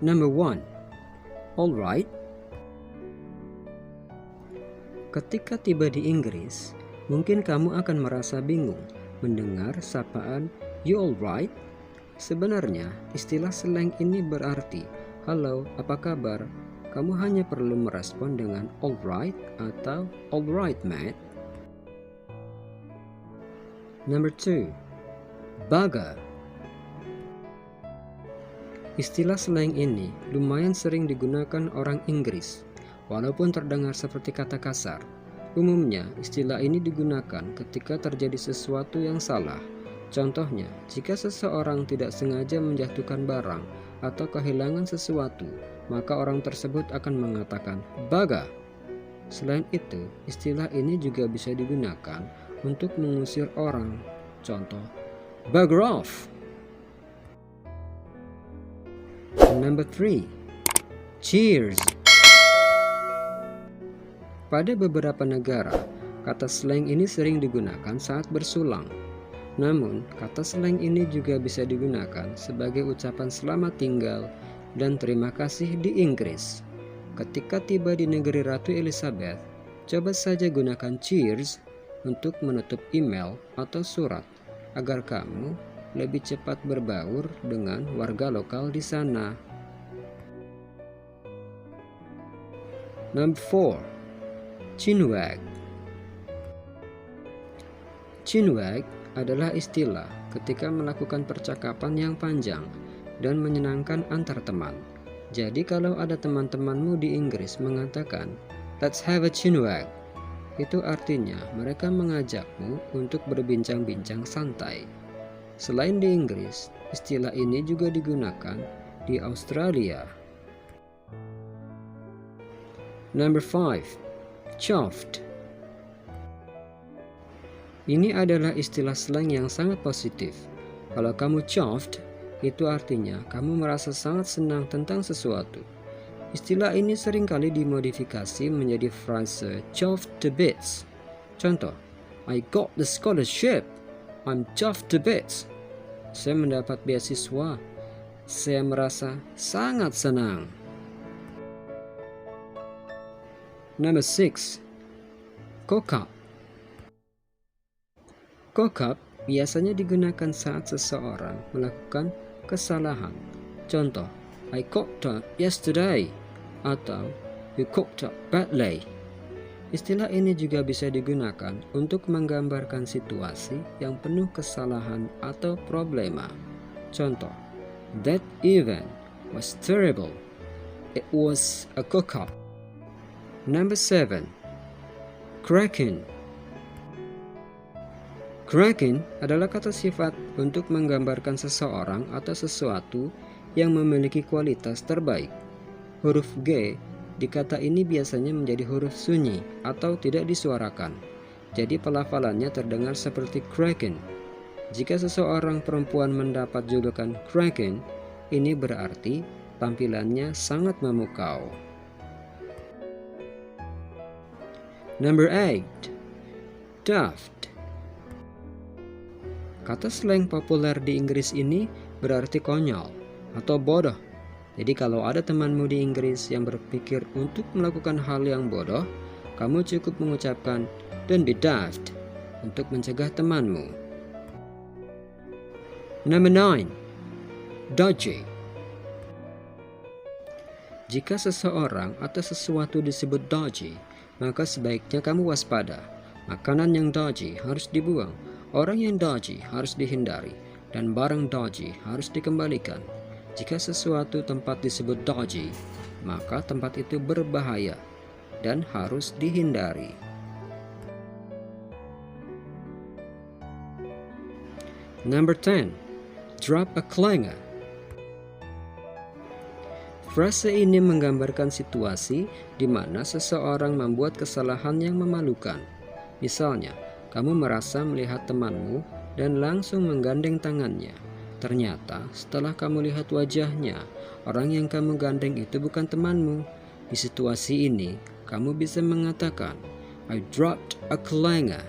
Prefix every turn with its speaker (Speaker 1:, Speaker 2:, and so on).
Speaker 1: Number 1. Alright. Ketika tiba di Inggris, mungkin kamu akan merasa bingung mendengar sapaan "You alright?" Sebenarnya, istilah slang ini berarti "Halo, apa kabar?" Kamu hanya perlu merespon dengan "Alright" atau "Alright, mate." Number 2. Bugger. Istilah slang ini lumayan sering digunakan orang Inggris, walaupun terdengar seperti kata kasar. Umumnya, istilah ini digunakan ketika terjadi sesuatu yang salah. Contohnya, jika seseorang tidak sengaja menjatuhkan barang atau kehilangan sesuatu, maka orang tersebut akan mengatakan "bugger". Selain itu, istilah ini juga bisa digunakan untuk mengusir orang. Contoh, "Bugger off". Number 3. Cheers. Pada beberapa negara, kata slang ini sering digunakan saat bersulang. Namun, kata slang ini juga bisa digunakan sebagai ucapan selamat tinggal dan terima kasih di Inggris. Ketika tiba di negeri Ratu Elizabeth, coba saja gunakan cheers untuk menutup email atau surat agar kamu lebih cepat berbaur dengan warga lokal di sana. Number 4. Chinwag. Chinwag adalah istilah ketika melakukan percakapan yang panjang dan menyenangkan antar teman. Jadi kalau ada teman-temanmu di Inggris mengatakan "Let's have a chinwag", itu artinya mereka mengajakmu untuk berbincang-bincang santai. Selain di Inggris, istilah ini juga digunakan di Australia. Number 5. Chuffed. Ini adalah istilah slang yang sangat positif. Kalau kamu chuffed, itu artinya kamu merasa sangat senang tentang sesuatu. Istilah ini seringkali dimodifikasi menjadi frase chuffed to bits. Contoh, "I got the scholarship. I'm chuffed to bits." Saya mendapat beasiswa. Saya merasa sangat senang. Number 6. Cock up. Cock up biasanya digunakan saat seseorang melakukan kesalahan. Contoh, "I cocked up yesterday" atau "You cocked up badly". Istilah ini juga bisa digunakan untuk menggambarkan situasi yang penuh kesalahan atau problema. Contoh, "That event was terrible. It was a cock-up." Number 7. Cracking. Cracking adalah kata sifat untuk menggambarkan seseorang atau sesuatu yang memiliki kualitas terbaik. Huruf G di kata ini biasanya menjadi huruf sunyi atau tidak disuarakan. Jadi pelafalannya terdengar seperti cracking. Jika seseorang perempuan mendapat julukan cracking, ini berarti tampilannya sangat memukau. Number 8. Daft. Kata slang populer di Inggris ini berarti konyol atau bodoh. Jadi kalau ada temanmu di Inggris yang berpikir untuk melakukan hal yang bodoh, kamu cukup mengucapkan "Don't be daft" untuk mencegah temanmu. Number 9. Dodgy. Jika seseorang atau sesuatu disebut dodgy, maka sebaiknya kamu waspada. Makanan yang dodgy harus dibuang, orang yang dodgy harus dihindari, dan barang dodgy harus dikembalikan. Jika sesuatu tempat disebut dodgy, maka tempat itu berbahaya dan harus dihindari. Number 10. Drop a clanger. Frase ini menggambarkan situasi di mana seseorang membuat kesalahan yang memalukan. Misalnya, kamu merasa melihat temanmu dan langsung menggandeng tangannya. Ternyata setelah kamu lihat wajahnya, orang yang kamu gandeng itu bukan temanmu. Di situasi ini, kamu bisa mengatakan, "I dropped a clanger."